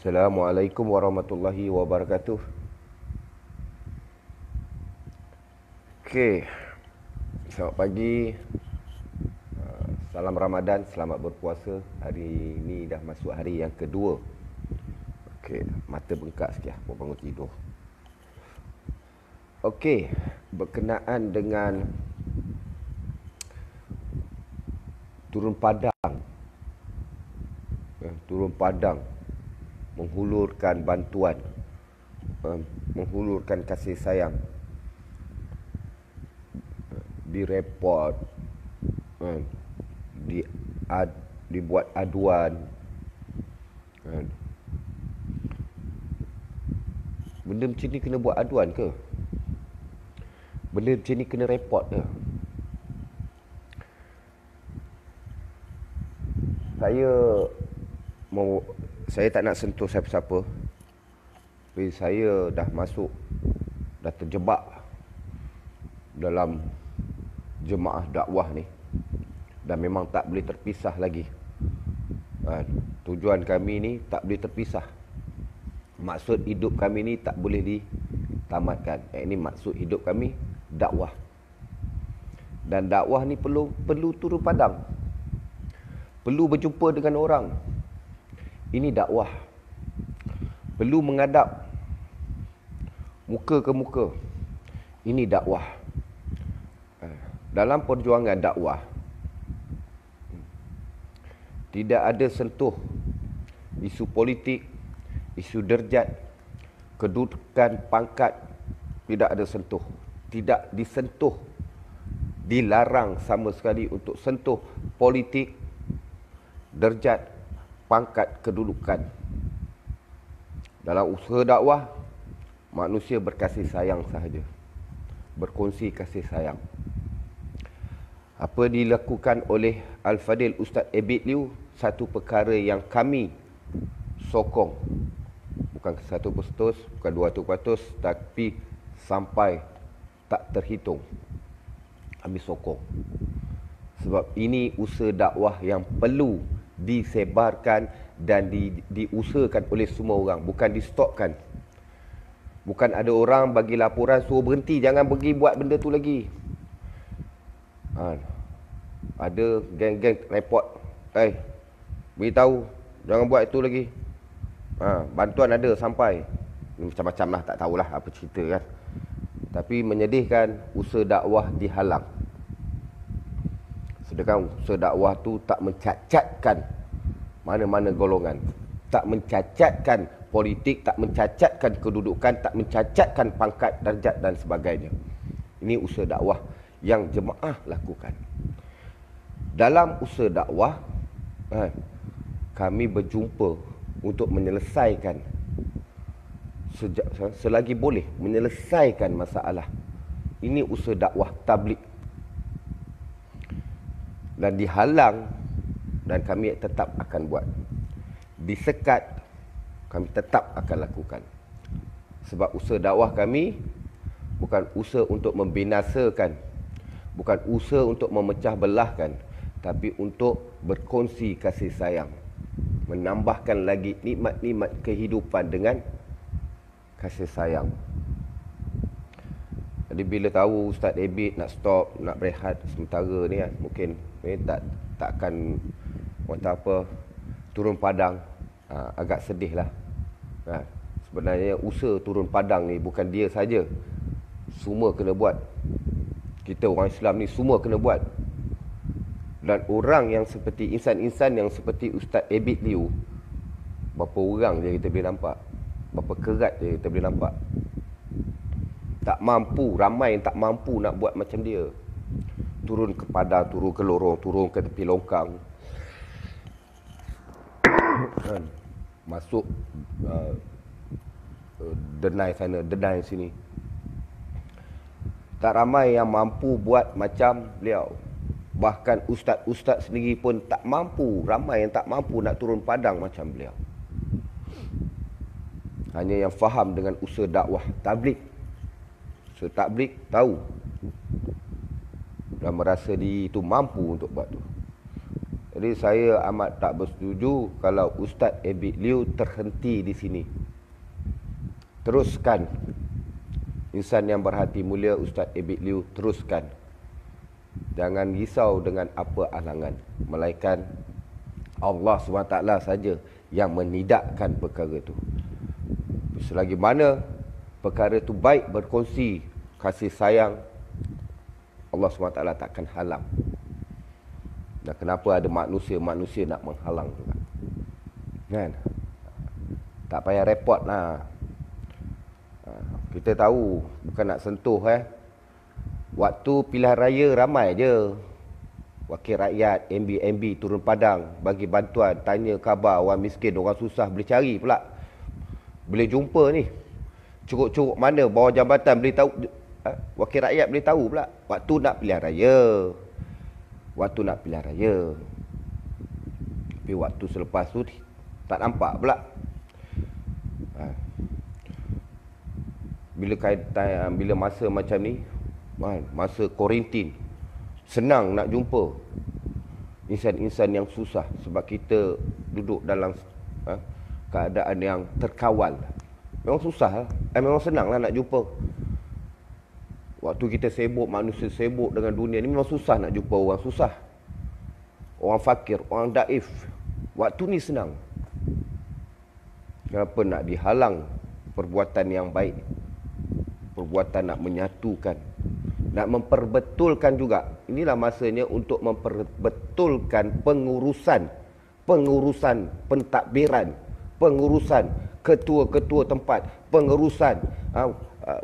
Assalamualaikum warahmatullahi wabarakatuh. Okey. Selamat pagi. Salam Ramadan, selamat berpuasa. Hari ini dah masuk hari yang kedua. Okey, mata bengkak sikit buat bangun tidur. Okey, berkenaan dengan turun padang. Turun padang, menghulurkan bantuan, menghulurkan kasih sayang, direport, dibuat aduan. Benda macam ni kena buat aduan ke? Benda macam ni kena report ke? Saya tak nak sentuh siapa-siapa. Tapi saya dah terjebak dalam jemaah dakwah ni. Dan memang tak boleh terpisah lagi. Tujuan kami ni tak boleh terpisah. Maksud hidup kami ni tak boleh ditamatkan. Ini maksud hidup kami, dakwah. Dan dakwah ni perlu turun padang. Perlu berjumpa dengan orang. Ini dakwah. Perlu menghadap muka ke muka. Ini dakwah. Dalam perjuangan dakwah, tidak ada sentuh isu politik, isu derjat, kedudukan, pangkat. Tidak ada sentuh. Tidak disentuh. Dilarang sama sekali untuk sentuh politik, derjat, pangkat, kedudukan. Dalam usaha dakwah, manusia berkasih sayang sahaja. Berkongsi kasih sayang. Apa dilakukan oleh Al-Fadil Ustaz Abid Liu, satu perkara yang kami sokong. Bukan 100%, bukan 200%, tapi sampai tak terhitung. Kami sokong. Sebab ini usaha dakwah yang perlu disebarkan dan diusahakan oleh semua orang. Bukan di stopkan. Bukan ada orang bagi laporan suruh berhenti, jangan pergi buat benda tu lagi. Ada geng-geng report, beritahu jangan buat itu lagi. Bantuan ada sampai. Macam-macam lah, tak tahulah apa cerita kan. Tapi menyedihkan, usaha dakwah dihalang. Sedangkan usaha dakwah tu tak mencacatkan mana-mana golongan. Tak mencacatkan politik, tak mencacatkan kedudukan, tak mencacatkan pangkat, darjat dan sebagainya. Ini usaha dakwah yang jemaah lakukan. Dalam usaha dakwah, kami berjumpa untuk menyelesaikan selagi boleh menyelesaikan masalah. Ini usaha dakwah tabligh. Dan dihalang, dan kami tetap akan buat. Disekat, kami tetap akan lakukan. Sebab usaha dakwah kami bukan usaha untuk membinasakan, bukan usaha untuk memecah belahkan, tapi untuk berkongsi kasih sayang, menambahkan lagi nikmat-nikmat kehidupan dengan kasih sayang. Jadi bila tahu Ustaz Abid nak stop, nak berehat sementara ni kan, mungkin tak akan turun padang, agak sedih lah. Sebenarnya usaha turun padang ni bukan dia saja, semua kena buat. Kita orang Islam ni semua kena buat. Dan orang yang seperti insan-insan yang seperti Ustaz Abid Liu, berapa orang je kita boleh nampak, berapa kerat je kita boleh nampak. Tak mampu, ramai yang tak mampu nak buat macam dia. Turun ke padang, turun ke lorong, turun ke tepi longkang, masuk denai sana, denai sini. Tak ramai yang mampu buat macam beliau. Bahkan ustaz-ustaz sendiri pun tak mampu. Ramai yang tak mampu nak turun padang macam beliau. Hanya yang faham dengan usaha dakwah tabligh. Usaha tabligh tahu dan merasa diri itu mampu untuk buat tu. Jadi saya amat tak bersetuju kalau Ustaz Abid Liu terhenti di sini. Teruskan. Insan yang berhati mulia Ustaz Abid Liu, teruskan. Jangan risau dengan apa halangan. Melainkan Allah SWT saja yang menidakkan perkara itu. Selagi mana perkara itu baik, berkongsi kasih sayang, Allah SWT takkan halang. Dan kenapa ada manusia nak menghalang juga, kan? Tak payah repot lah. Kita tahu bukan nak sentuh. Waktu pilihan raya ramai je wakil rakyat, MB turun padang bagi bantuan, tanya khabar orang miskin, orang susah, boleh cari pula, boleh jumpa ni. Curuk-curuk mana bawah jambatan boleh tahu, wakil rakyat boleh tahu pula. Waktu nak pilihan raya. Tapi waktu selepas tu tak nampak pula. Bila masa macam ni, masa kuarantin, senang nak jumpa insan-insan yang susah sebab kita duduk dalam keadaan yang terkawal. Memang susah lah. Memang senang lah nak jumpa. Waktu kita sibuk, manusia sibuk dengan dunia ni, memang susah nak jumpa orang susah, orang fakir, orang daif. Waktu ni senang. Kenapa nak dihalang perbuatan yang baik, perbuatan nak menyatukan, nak memperbetulkan juga. Inilah masanya untuk memperbetulkan pengurusan pentadbiran, pengurusan ketua-ketua tempat, pengurusan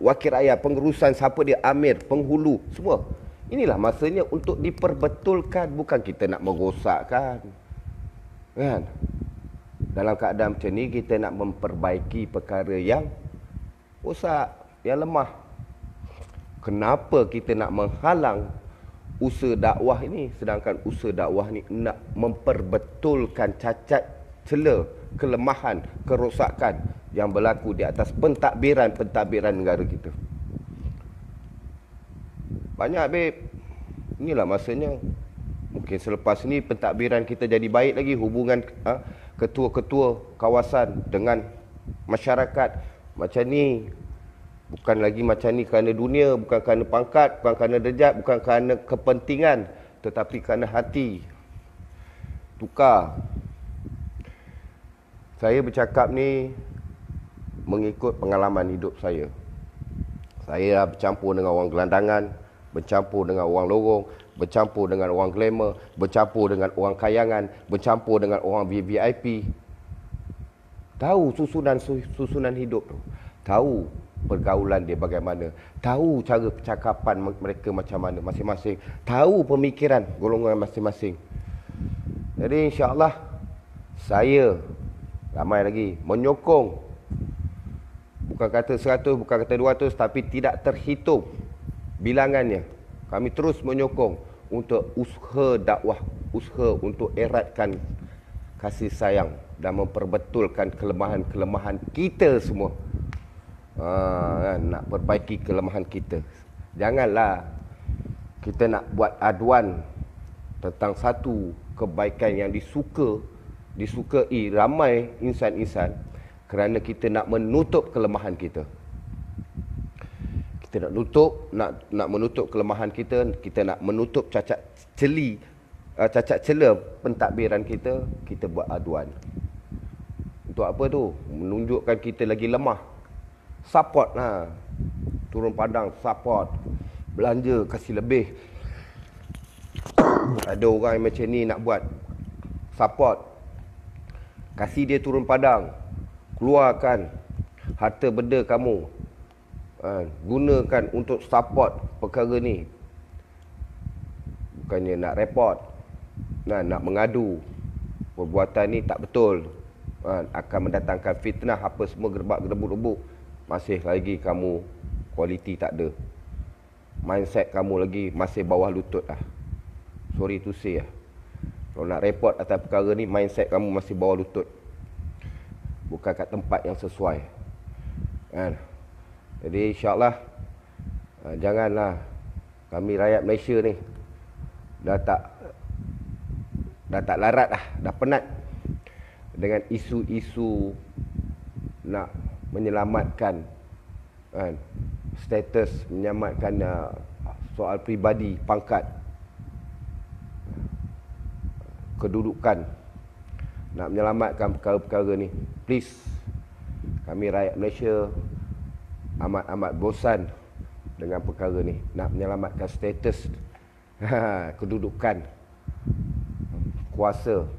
wakil rakyat, pengurusan siapa dia, amir, penghulu, semua. Inilah masanya untuk diperbetulkan, bukan kita nak merosakkan, kan? Dalam keadaan macam ni kita nak memperbaiki perkara yang rosak, yang lemah. Kenapa kita nak menghalang usaha dakwah ini, sedangkan usaha dakwah ni nak memperbetulkan cacat, celah, kelemahan, kerosakan yang berlaku di atas pentadbiran negara kita. Banyak, babe. Inilah masanya. Mungkin selepas ni pentadbiran kita jadi baik lagi, hubungan ketua-ketua kawasan dengan masyarakat. Macam ni. Bukan lagi macam ni kerana dunia, bukan kerana pangkat, bukan kerana derajat, bukan kerana kepentingan, tetapi kerana hati. Tukar. Saya bercakap ni mengikut pengalaman hidup saya. Saya bercampur dengan orang gelandangan, bercampur dengan orang lorong, bercampur dengan orang glamour, bercampur dengan orang kayangan, bercampur dengan orang VIP. Tahu susunan hidup tu. Tahu pergaulan dia bagaimana. Tahu cara percakapan mereka macam mana masing-masing. Tahu pemikiran golongan masing-masing. Jadi insya-Allah saya ramai lagi menyokong, bukan kata 100, bukan kata 200, tapi tidak terhitung bilangannya. Kami terus menyokong untuk usaha dakwah, usaha untuk eratkan kasih sayang dan memperbetulkan kelemahan-kelemahan kita semua. Nak perbaiki kelemahan kita. Janganlah kita nak buat aduan tentang satu kebaikan yang disukai ramai insan-insan kerana kita nak menutup kelemahan kita. Kita nak menutup kelemahan kita, kita nak menutup cacat celah pentadbiran kita, kita buat aduan. Untuk apa tu? Menunjukkan kita lagi lemah. Support lah. Turun padang, support. Belanja, kasih lebih. Ada orang yang macam ni nak buat. Support. Kasih dia turun padang. Keluarkan harta benda kamu. Gunakan untuk support perkara ni. Bukannya nak report. Nak mengadu. Perbuatan ni tak betul. Akan mendatangkan fitnah, apa semua gerbak-gerbuk-rebuk. Masih lagi kamu kualiti tak ada. Mindset kamu lagi masih bawah lutut lah. Sorry to say lah. Kalau nak report atas perkara ni, mindset kamu masih bawah lutut. Bukan kat tempat yang sesuai. Kan? Jadi insyaAllah, janganlah kami rakyat Malaysia ni dah dah tak larat dah penat dengan isu-isu nak menyelamatkan kan, status, menyelamatkan soal peribadi, pangkat, kedudukan, nak menyelamatkan perkara-perkara ni. Please, kami rakyat Malaysia amat bosan dengan perkara ni. Nak menyelamatkan status, kedudukan, kuasa.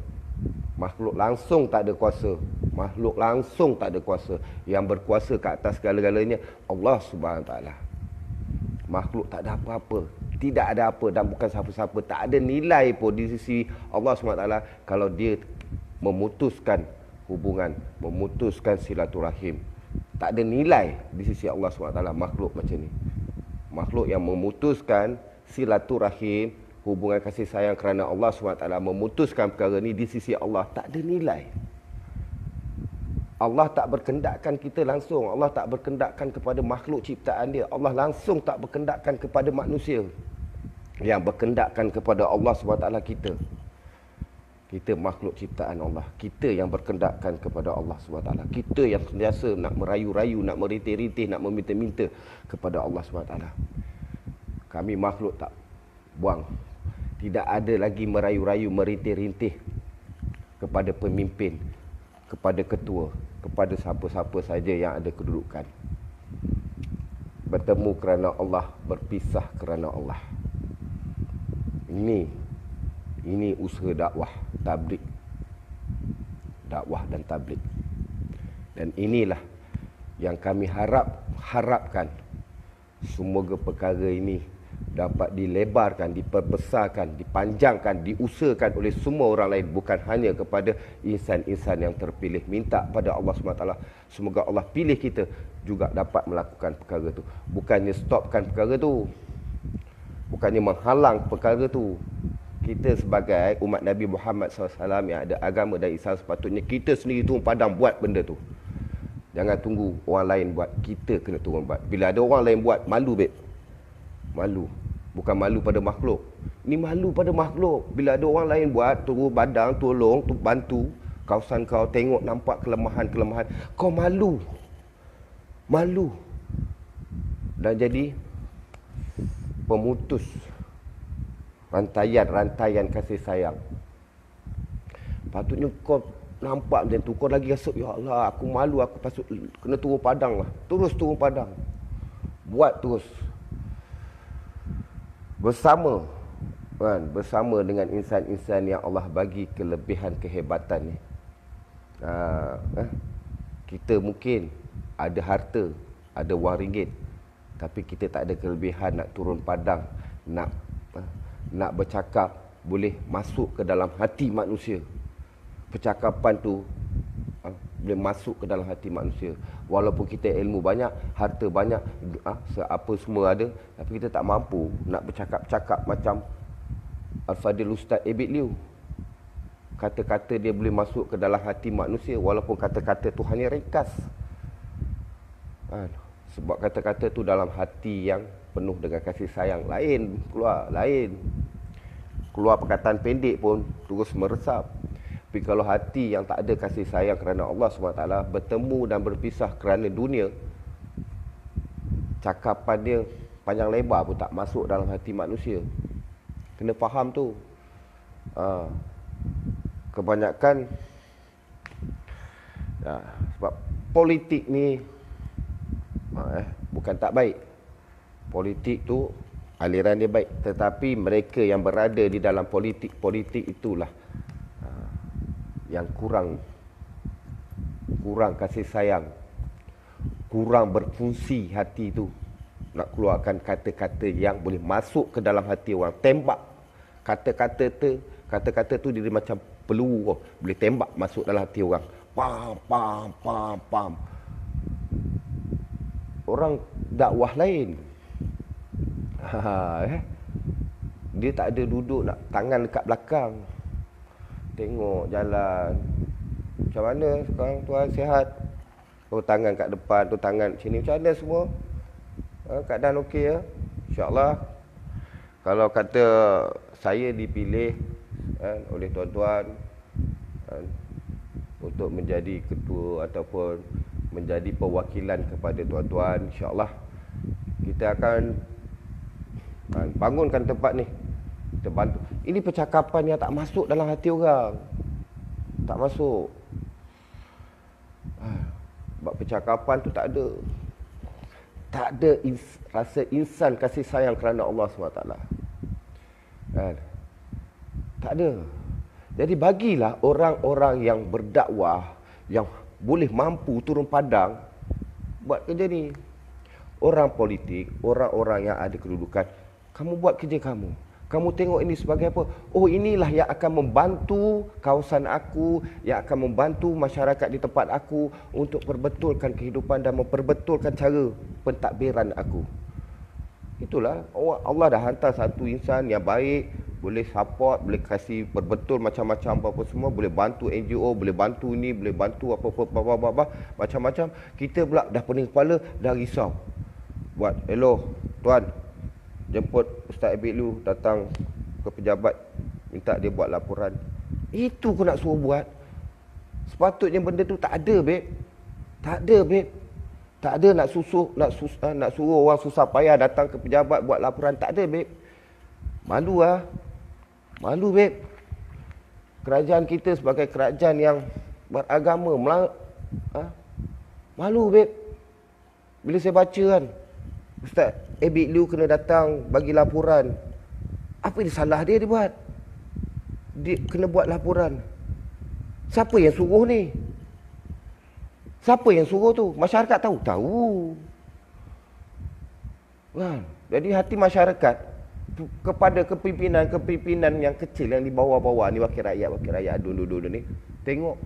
Makhluk langsung tak ada kuasa. Makhluk langsung tak ada kuasa. Yang berkuasa ke atas segala-galanya Allah Subhanahu Wa Taala. Makhluk tak ada apa-apa, tidak ada apa dan bukan siapa-siapa. Tak ada nilai pun di sisi Allah Subhanahu Wa Taala kalau dia memutuskan hubungan, memutuskan silaturahim. Tak ada nilai di sisi Allah Subhanahu Wa Taala makhluk macam ni. Makhluk yang memutuskan silaturahim, hubungan kasih sayang kerana Allah SWT memutuskan perkara ni di sisi Allah, tak ada nilai. Allah tak berkendakkan kita langsung. Allah tak berkendakkan kepada makhluk ciptaan dia. Allah langsung tak berkendakkan kepada manusia. Yang berkendakkan kepada Allah SWT kita. Kita makhluk ciptaan Allah. Kita yang berkendakkan kepada Allah SWT. Kita yang sentiasa nak merayu-rayu, nak merintih-rintih, nak meminta-minta kepada Allah SWT. Kami makhluk tak buang. Tidak ada lagi merayu-rayu, merintih-rintih kepada pemimpin, kepada ketua, kepada siapa-siapa saja yang ada kedudukan. Bertemu kerana Allah, berpisah kerana Allah. Ini usaha dakwah, tabligh. Dakwah dan tabligh. Dan inilah yang kami harapkan. Semoga perkara ini dapat dilebarkan, diperbesarkan, dipanjangkan, diusahakan oleh semua orang lain, bukan hanya kepada insan-insan yang terpilih. Minta pada Allah SWT, semoga Allah pilih kita juga dapat melakukan perkara tu. Bukannya stopkan perkara tu, bukannya menghalang perkara tu. Kita sebagai umat Nabi Muhammad SAW yang ada agama dan Islam, sepatutnya kita sendiri turun padang buat benda tu. Jangan tunggu orang lain buat, kita kena turun buat. Bila ada orang lain buat, malu babe. Malu. Bukan malu pada makhluk. Ini malu pada makhluk. Bila ada orang lain buat, turun badang, tolong, bantu kawasan kau, tengok nampak kelemahan-kelemahan, kau malu. Malu. Dan jadi pemutus rantaian kasih sayang. Patutnya kau nampak macam tu, kau lagi rasa, ya Allah, aku malu, aku patut kena turun padang lah. Terus turun padang. Buat terus. Bersama dengan insan-insan yang Allah bagi kelebihan kehebatan ni. Kita mungkin ada harta, ada wang ringgit, tapi kita tak ada kelebihan nak turun padang, nak bercakap, boleh masuk ke dalam hati manusia. Percakapan tu boleh masuk ke dalam hati manusia. Walaupun kita ilmu banyak, harta banyak, apa semua ada, tapi kita tak mampu nak bercakap-cakap macam Al-Fadhil Ustaz Abid Liu. Kata-kata dia boleh masuk ke dalam hati manusia, walaupun kata-kata tu hanya ringkas. Sebab kata-kata tu dalam hati yang penuh dengan kasih sayang. Lain keluar perkataan pendek pun terus meresap. Tapi kalau hati yang tak ada kasih sayang kerana Allah SWT, bertemu dan berpisah kerana dunia, cakapan dia panjang lebar pun tak masuk dalam hati manusia. Kena faham tu. Kebanyakan sebab politik ni bukan tak baik. Politik tu aliran dia baik, tetapi mereka yang berada di dalam politik itulah yang kurang kasih sayang, kurang berfungsi hati tu, nak keluarkan kata-kata yang boleh masuk ke dalam hati orang. Tembak kata-kata tu dia macam peluru, boleh tembak masuk dalam hati orang. Pam. Orang dakwah lain, dia tak ada duduk nak tangan dekat belakang, tengok jalan macam mana sekarang, tuan sihat, tu tangan kat depan, tu tangan sini, macam mana semua, keadaan okey ya, InsyaAllah. Kalau kata saya dipilih kan, oleh tuan-tuan kan, untuk menjadi ketua ataupun menjadi perwakilan kepada tuan-tuan. InsyaAllah kita akan bangunkan tempat ni. Kita bantu. Ini percakapan yang tak masuk dalam hati orang. Tak masuk. Sebab percakapan tu tak ada. Tak ada rasa insan kasih sayang kerana Allah SWT. Kan? Tak ada. Jadi bagilah orang-orang yang berdakwah, yang boleh mampu turun padang, buat kerja ni. Orang politik, orang-orang yang ada kedudukan, kamu buat kerja kamu. Kamu tengok ini sebagai apa? Oh, inilah yang akan membantu kawasan aku, yang akan membantu masyarakat di tempat aku untuk perbetulkan kehidupan dan memperbetulkan cara pentadbiran aku. Itulah, Allah dah hantar satu insan yang baik, boleh support, boleh kasih perbetul macam-macam apa-apa semua, boleh bantu NGO, boleh bantu ni, boleh bantu apa-apa macam-macam. Kita pula dah pening kepala, dah risau. Buat, hello, tuan, jemput Ustaz Abid Lu datang ke pejabat, minta dia buat laporan. Itu kau nak suruh buat. Sepatutnya benda tu tak ada, babe. Tak ada, babe. Tak ada nak suruh orang susah payah datang ke pejabat buat laporan. Tak ada, babe. Malu lah. Malu, babe. Kerajaan kita sebagai kerajaan yang beragama, malu, babe. Bila saya baca kan, Ustaz Abid Lu kena datang bagi laporan. Apa yang salah dia buat? Dia kena buat laporan. Siapa yang suruh ni? Siapa yang suruh tu? Masyarakat tahu? Tahu. Kan? Jadi hati masyarakat kepada kepimpinan yang kecil yang di bawah-bawah ni, wakil rakyat dulu ni, tengok,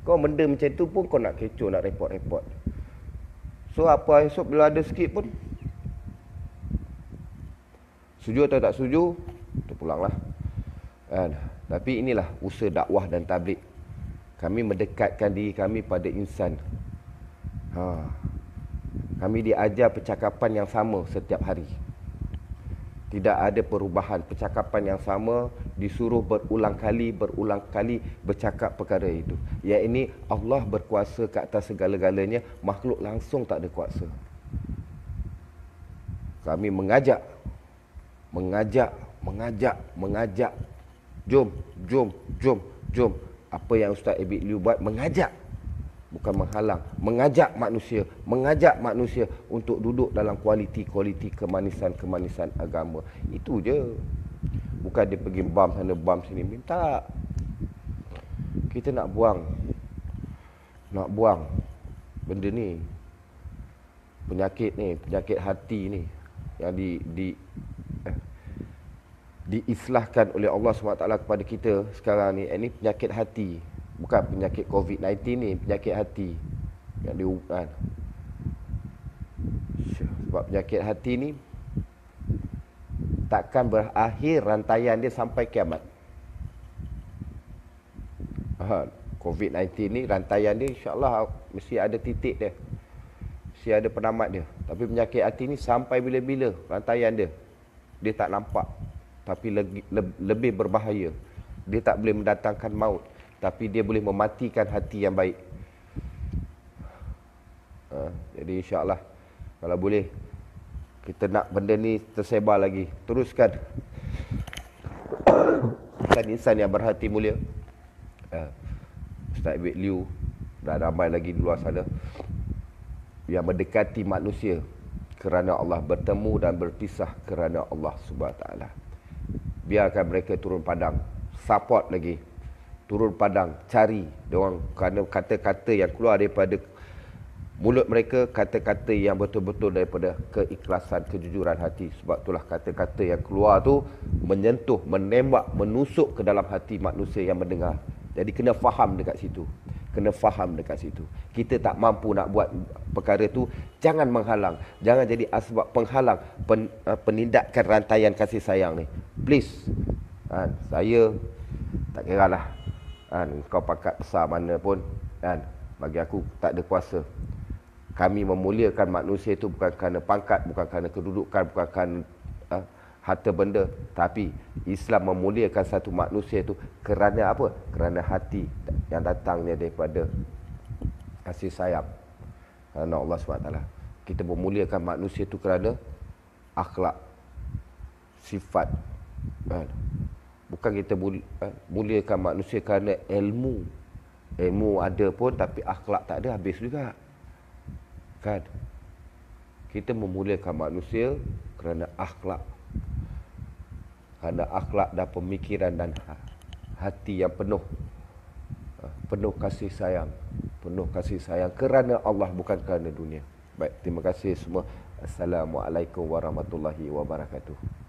kau benda macam tu pun kau nak kecoh, nak report. So apa esok bila ada sikit pun, setuju atau tak setuju, terpulanglah. Kan? Tapi inilah usaha dakwah dan tabligh. Kami mendekatkan diri kami pada insan. Kami diajar percakapan yang sama setiap hari. Tidak ada perubahan. Percakapan yang sama, disuruh berulang kali bercakap perkara itu. Yang ini Allah berkuasa ke atas segala-galanya, makhluk langsung tak ada kuasa. Kami mengajak. Jom. Apa yang Ustaz Abid Lu buat, mengajak. Bukan menghalang. Mengajak manusia untuk duduk dalam kualiti-kualiti kemanisan agama. Itu je. Bukan dia pergi bam sana, bam sini. Minta. Kita nak buang benda ni. Penyakit hati ni. Yang diislahkan oleh Allah SWT kepada kita sekarang ni. Ini penyakit hati. Bukan penyakit COVID-19 ni, penyakit hati yang diukan. Sebab penyakit hati ni takkan berakhir rantaian dia sampai kiamat. COVID-19 ni rantaian dia insya-Allah mesti ada titik dia. Mesti ada penamat dia. Tapi penyakit hati ni sampai bila-bila rantaian dia. Dia tak nampak, tapi lebih berbahaya. Dia tak boleh mendatangkan maut, tapi dia boleh mematikan hati yang baik. Jadi insya-Allah, kalau boleh, kita nak benda ni tersebar lagi. Teruskan. Insan yang berhati mulia. Ustaz Abid Lu dan ramai lagi di luar sana yang mendekati manusia kerana Allah, bertemu dan berpisah kerana Allah SWT. Biarkan mereka turun padang. Support lagi. Turun padang, cari diorang, kerana kata-kata yang keluar daripada mulut mereka, kata-kata yang betul-betul daripada keikhlasan, kejujuran hati. Sebab itulah kata-kata yang keluar tu menyentuh, menembak, menusuk ke dalam hati manusia yang mendengar. Jadi kena faham dekat situ. Kita tak mampu nak buat perkara tu, jangan menghalang. Jangan jadi asbab penghalang penindakan rantaian kasih sayang ni. Please. Saya tak kira lah. Kau pangkat besar mana pun, bagi aku tak ada kuasa. Kami memuliakan manusia itu bukan kerana pangkat, bukan kerana kedudukan, bukan kerana harta benda. Tapi Islam memuliakan satu manusia itu kerana apa? Kerana hati yang datangnya daripada kasih sayang kerana Allah SWT. Kita memuliakan manusia itu kerana akhlak, sifat. Bukan kita muliakan manusia kerana ilmu. Ilmu ada pun tapi akhlak tak ada, habis juga. Kan? Kita memuliakan manusia kerana akhlak. Kerana akhlak dan pemikiran dan hati yang penuh kasih sayang. Penuh kasih sayang kerana Allah, bukan kerana dunia. Baik, terima kasih semua. Assalamualaikum warahmatullahi wabarakatuh.